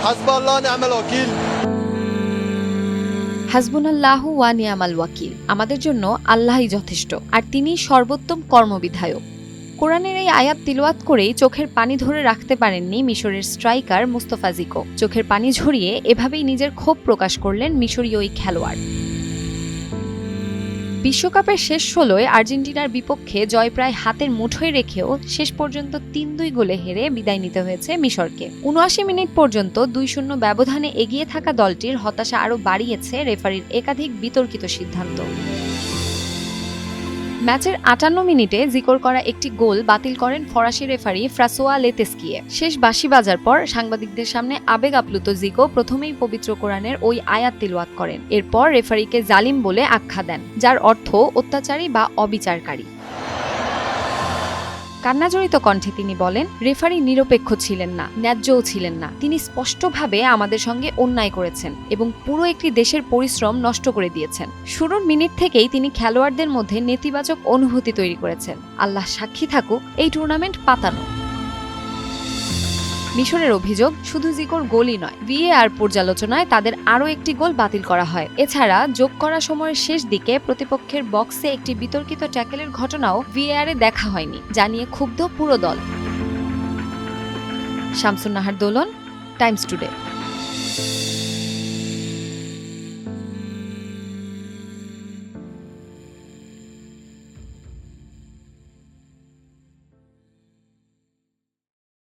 হাসবুনাল্লাহ নি'মাল ওয়াকিল। হাসবুনাল্লাহু ওয়া নি'মাল ওয়াকিল। আমাদের জন্য আল্লাহই যথেষ্ট, আর তিনি সর্বোত্তম কর্মবিধায়ক। কোরআনের এই আয়াত তিলাওয়াত করেই চোখের পানি ধরে রাখতে পারেননি মিশরের স্ট্রাইকার মুস্তাফা জিকো। চোখের পানি ঝরিয়ে এভাবেই নিজের ক্ষোভ প্রকাশ করলেন মিশরীয় ওই খেলোয়াড়। বিশ্বকাপের শেষ ১৬য় আর্জেন্টিনার বিপক্ষে জয় প্রায় হাতের মুঠোয় রেখেও শেষ পর্যন্ত ৩-২ গোলে হেরে বিদায় নিতে হয়েছে মিশরকে। ৭৯ মিনিট পর্যন্ত ২-০ ব্যবধানে এগিয়ে থাকা দলটির হতাশা আরও বাড়িয়েছে রেফারির একাধিক বিতর্কিত সিদ্ধান্ত। ম্যাচের ৫৮ মিনিটে জিকোর করা একটি গোল বাতিল করেন ফরাসি রেফারি ফ্রাসোয়া লেতেস্কিয়ে। শেষ বাঁশি বাজার পর সাংবাদিকদের সামনে আবেগ আপ্লুত জিকো প্রথমেই পবিত্র কোরআনের ওই আয়াত তিলাওয়াত করেন। এরপর রেফারিকে জালিম বলে আখ্যা দেন, যার অর্থ অত্যাচারী বা অবিচারকারী। কান্নাজড়িত কণ্ঠে তিনি বলেন, রেফারি নিরপেক্ষ ছিলেন না, ন্যায্যও ছিলেন না। তিনি স্পষ্টভাবে আমাদের সঙ্গে অন্যায় করেছেন এবং পুরো একটি দেশের পরিশ্রম নষ্ট করে দিয়েছেন। শুরুর মিনিট থেকেই তিনি খেলোয়াড়দের মধ্যে নেতিবাচক অনুভূতি তৈরি করেছেন। আল্লাহ সাক্ষী থাকুক, এই টুর্নামেন্ট পাতানো। মিশরের অভিযোগ, শুধু জিকোর গোলই নয়, ভিএআর পর্যালোচনায় তাদের আরও একটি গোল বাতিল করা হয়। এছাড়া যোগ করা সময়ের শেষ দিকে প্রতিপক্ষের বক্সে একটি বিতর্কিত ট্যাকেলের ঘটনাও ভিএআরে দেখা হয়নি, যা নিয়ে ক্ষুব্ধ পুরো দল। শামসুন নাহার দোলন, টাইমস টুডে।